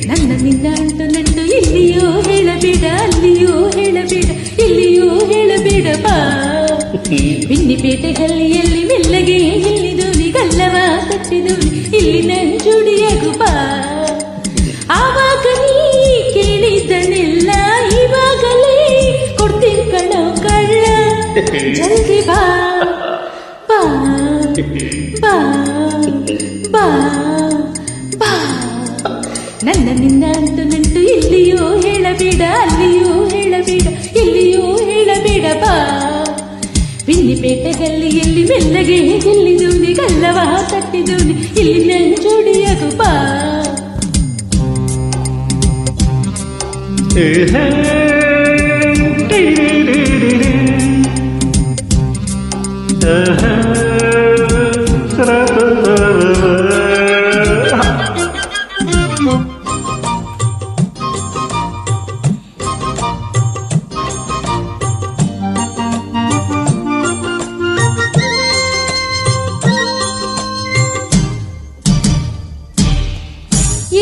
ನನ್ನ ನಿನ್ನ ಅಂಟು ನಂಟು ಇಲ್ಲಿಯೋ ಹೇಳಬೇಡ, ಅಲ್ಲಿಯೋ ಹೇಳಬೇಡ, ಇಲ್ಲಿಯೋ ಹೇಳಬೇಡ ಬಾ. ಬಿನ್ನಿಪೇಟೆ ಗಲ್ಲಿಯಲ್ಲಿ ಮೆಲ್ಲಗೆ ಎಲ್ಲಿದೋನಿ ಗಲ್ಲವ ತಟ್ಟಿದೋನಿ ಇಲ್ಲಿ ನಂಜುಡಿಯಗು ಬಾ. ಆವಾಗ ನೀ ಕೇಳಿದ್ದನೆಲ್ಲ ಇವಾಗಲೇ ಕೊಡ್ತೀನಿ ಕಣೋ ಕಳ್ಳ. ಜಲ್ದಿ ಬಾ ಬಾ ಬಾ ಬಾ ಬಾ. ನನ್ನ ನಿನ್ನ ಅಂಟು ನಂಟು ಇಲ್ಲಿಯೋ ಹೇಳಬೇಡ, ಅಲ್ಲಿಯೋ ಹೇಳಬೇಡ, ಇಲ್ಲಿಯೋ ಹೇಳಬೇಡ ಬಾ. ಬಿನ್ನಿಪೇಟೆ ಗಲ್ಲಿಯಲ್ಲಿ ಮೆಲ್ಲಗೆ ಗೆಲ್ಲಿದೋನಿ ಗಲ್ಲವ ತಟ್ಟಿದೋನಿ ಇಲ್ಲಿ ನಂಜೋಡಿಯಗು ಬಾ.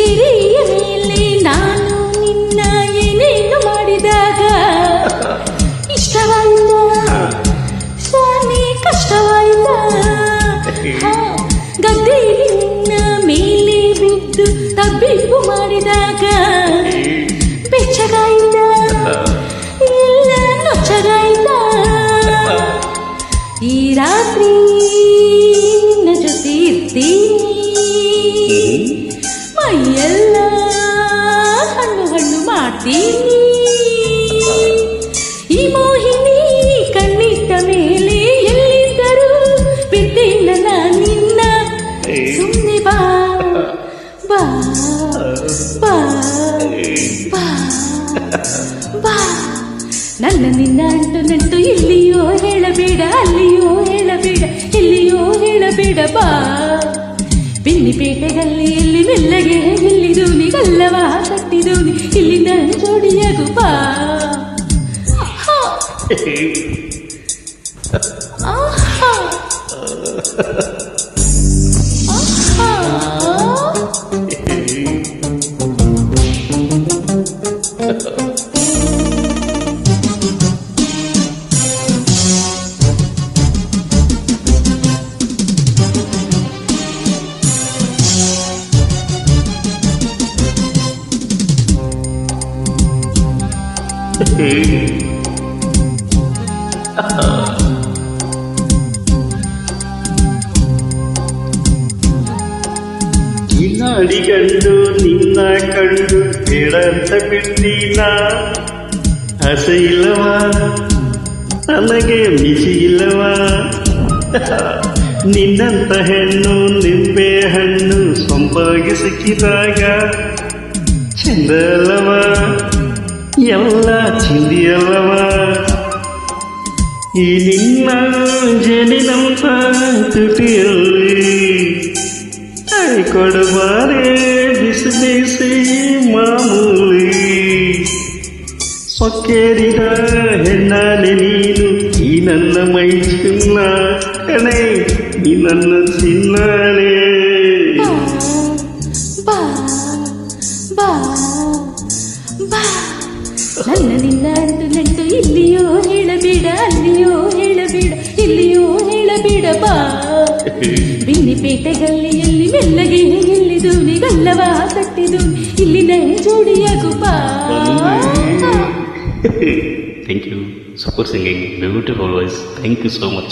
ಎರೆಯ ಮೇಲೆ ನಾನು ನಿನ್ನ ಏನೇನು ಮಾಡಿದಾಗ ಇಷ್ಟವಾಯಿಲ್ಲ ಸ್ವಾಮಿ, ಕಷ್ಟವಾಯಿಲ್ಲ. ಗದ್ದೆಯಲ್ಲಿ ನಿನ್ನ ಮೇಲೆ ಬಿದ್ದು ತಬ್ಬಿಬ್ಬು ಮಾಡಿದಾಗ ಬೆಚ್ಚಗಾಯಿಲ್ಲ, ಇಲ್ಲ ನೊಚ್ಚಗಾಯಿಲ್ಲ. ಈ ರಾತ್ರಿ ನಿನ್ನ ಜೊತೆ ಇರ್ತೀನಿ, ಮೈಯೆಲ್ಲ ಹಣ್ಣು ಹಣ್ಣು ಮಾಡ್ತೀನಿ. ಈ ಮೋಹಿನಿ ಕಣ್ಣಿಟ್ಟ ಮೇಲೆ ಎಲ್ಲಿದ್ದರೂ ಬಿಟ್ಟಿಲ್ಲ ನಿನ್ನ. ಸುಮ್ಮನೆ ಬಾ ಬಾ ಬಾ ಬಾ ಬಾ. ನನ್ನ ನಿನ್ನ ಅಂಟು ನಂಟು ಇಲ್ಲಿಯೋ ಹೇಳಬೇಡ, ಅಲ್ಲಿಯೋ ಹೇಳಬೇಡ, ಇಲ್ಲಿಯೋ ಹೇಳಬೇಡ ಬಾ. ಬಿನ್ನಿಪೇಟೆ ಗಲ್ಲಿಯಲ್ಲಿ ಮೆಲ್ಲಗೆ ಗೆಲ್ಲಿದೋನಿ ಗಲ್ಲವ ತಟ್ಟಿದೋನಿ ಇಲ್ಲಿ ನಂಜೋಡಿಯಗು ಬಾ. ಆಹಾ ಅಡಿಗಂಡು ನಿನ್ನ ಕಂಡು ಬೇಡಂತ ಬಿಟ್ಟಿಲ್ಲ. ಹಸೆ ಇಲ್ಲವಾ ನನಗೆ ಬಿಸಿ ಇಲ್ಲವಾ. ನಿನ್ನಂತ ಹೆಣ್ಣು ನಿಂಬೆ ಹಣ್ಣು ಸೊಂಪಾಗಿ ಸಿಕ್ಕಿದಾಗ ಚಂದ ಅಲ್ಲವಾ, ಎಲ್ಲ ಚಿಂದಿಯಲ್ಲವಾ. ಈ ನಿನ್ನ ಜನಿನಂತ ತುಟಿಯಲ್ಲಿ ಕೊಡಬಾರೆ ಬಿಸಿ ಬಿಸಿ ಮಾಮೂಲಿ. ಸೊಕ್ಕೇರಿದ ಹೆಣ್ಣಾಲೆ ನೀನು ಈ ನನ್ನ ಮೈ ಚಿನ್ನ ಕಣೆ, ಈ ನನ್ನ ಚಿನ್ನಾಳೆ. ಬಾ ಬಾ ಬಾ. ನನ್ನ ನಿನ್ನ ಅಂಟು ನಂಟು ಇಲ್ಲಿಯೋ ಹೇಳಬೇಡ, ಅಲ್ಲಿಯೋ ಹೇಳಬೇಡ, ಇಲ್ಲಿಯೋ ಹೇಳಬೇಡ ಬಾ. ಬಿನ್ನಿಪೇಟೆ ಗಲ್ಲಿಯಲ್ಲಿ ಮೆಲ್ಲಗೆ ಗೆಲ್ಲಿದೋನಿ ಗಲ್ಲವ ತಟ್ಟಿದೋನಿ ಇಲ್ಲಿ ನಂಜೋಡಿಯಗು ಬಾ. Thank you. Super singing, beautiful voice. Thank you so much.